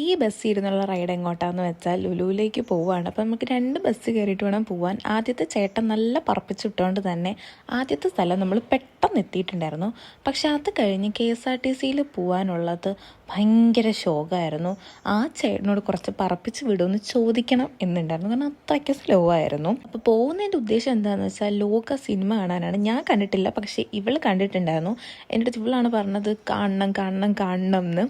ഈ ബസ്സിൽ ഇരുന്നുള്ള റൈഡ് എങ്ങോട്ടാന്ന് വെച്ചാൽ ലുലുവിലേക്ക് പോവുകയാണ്. അപ്പം നമുക്ക് 2 ബസ് കയറിയിട്ട് വേണം പോകാൻ. ആദ്യത്തെ ചേട്ടൻ നല്ല പറപ്പിച്ചിട്ടുകൊണ്ട് തന്നെ ആദ്യത്തെ സ്ഥലം നമ്മൾ പെട്ടെന്ന് എത്തിയിട്ടുണ്ടായിരുന്നു. പക്ഷെ അത് കഴിഞ്ഞ് KSRTCയിൽ പോകാനുള്ളത് ഭയങ്കര ശോകമായിരുന്നു. ആ ചേട്ടനോട് കുറച്ച് പറപ്പിച്ച് വിടുമെന്ന് ചോദിക്കണം എന്നുണ്ടായിരുന്നു, കാരണം അത്രയ്ക്ക് സ്ലോ ആയിരുന്നു. അപ്പോൾ പോകുന്നതിൻ്റെ ഉദ്ദേശം എന്താണെന്ന് വെച്ചാൽ ലോക സിനിമ കാണാനാണ്. ഞാൻ കണ്ടിട്ടില്ല, പക്ഷേ ഇവൾ കണ്ടിട്ടുണ്ടായിരുന്നു. എൻ്റെ അടുത്ത് ഇവളാണ് പറഞ്ഞത് കാണണം കാണണം കാണണം എന്ന്.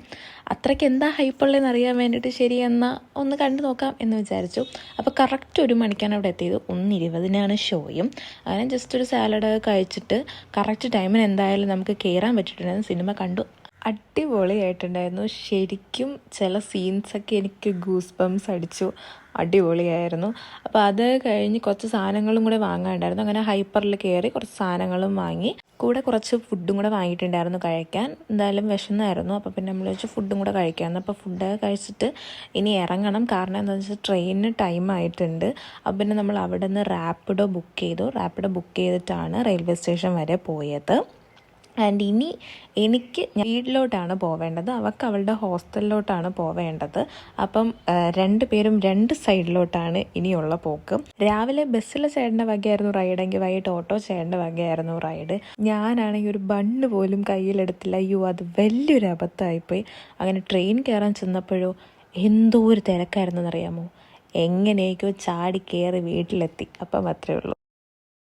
അത്രയ്ക്ക് എന്താ ഹൈപ്പുള്ളതെന്ന് അറിയാൻ വേണ്ടിയിട്ട് ശരി എന്നാൽ ഒന്ന് കണ്ടു നോക്കാം എന്ന് വിചാരിച്ചു. അപ്പോൾ കറക്റ്റ് 1 മണിക്കാണ് അവിടെ എത്തിയത്. 1:20 ഷോയും. അങ്ങനെ ജസ്റ്റ് ഒരു സാലഡ് കഴിച്ചിട്ട് കറക്റ്റ് ടൈമിന് എന്തായാലും നമുക്ക് കയറാൻ പറ്റിയിട്ടുണ്ടായിരുന്നു. സിനിമ കണ്ടു. അടിപൊളിയായിട്ടുണ്ടായിരുന്നു. ശരിക്കും ചില സീൻസൊക്കെ എനിക്ക് ഗൂസ് ബംസ് അടിച്ചു. അടിപൊളിയായിരുന്നു. അപ്പോൾ അത് കഴിഞ്ഞ് കുറച്ച് സാധനങ്ങളും കൂടെ വാങ്ങാനുണ്ടായിരുന്നു. അങ്ങനെ ഹൈപ്പറിൽ കയറി കുറച്ച് സാധനങ്ങളും വാങ്ങി, കൂടെ കുറച്ച് ഫുഡും കൂടെ വാങ്ങിയിട്ടുണ്ടായിരുന്നു കഴിക്കാൻ. എന്തായാലും വിശന്നായിരുന്നു. അപ്പോൾ പിന്നെ നമ്മൾ വെച്ച് ഫുഡും കൂടെ കഴിക്കാമെന്ന്. അപ്പോൾ ഫുഡൊക്കെ കഴിച്ചിട്ട് ഇനി ഇറങ്ങണം. കാരണം എന്താണെന്ന് വെച്ചാൽ ട്രെയിനിന് ടൈം ആയിട്ടുണ്ട്. അപ്പോൾ പിന്നെ നമ്മൾ അവിടെ നിന്ന് റാപ്പിഡോ ബുക്ക് ചെയ്തു. റാപ്പിഡോ ബുക്ക് ചെയ്തിട്ടാണ് റെയിൽവേ സ്റ്റേഷൻ വരെ പോയത്. ആൻഡ് ഇനി എനിക്ക് വീട്ടിലോട്ടാണ് പോവേണ്ടത്, അവൾക്ക് അവളുടെ ഹോസ്റ്റലിലോട്ടാണ് പോവേണ്ടത്. അപ്പം 2 പേരും 2 സൈഡിലോട്ടാണ് ഇനിയുള്ള പോക്ക്. രാവിലെ ബസ്സിലെ ചേട്ടൻ്റെ വകയായിരുന്നു റൈഡെങ്കിൽ വൈകിട്ട് ഓട്ടോ ചേട്ടൻ്റെ വകയായിരുന്നു റൈഡ്. ഞാനാണെങ്കിൽ ഒരു ബണ്ണ് പോലും കയ്യിലെടുത്തില്ല. അയ്യോ, അത് വലിയൊരു അബദ്ധമായിപ്പോയി. അങ്ങനെ ട്രെയിൻ കയറാൻ ചെന്നപ്പോഴോ എന്തോ ഒരു തിരക്കായിരുന്നെന്നറിയാമോ. എങ്ങനെയൊക്കെയോ ചാടി കയറി വീട്ടിലെത്തി. അപ്പം അത്രയേ ഉള്ളൂ.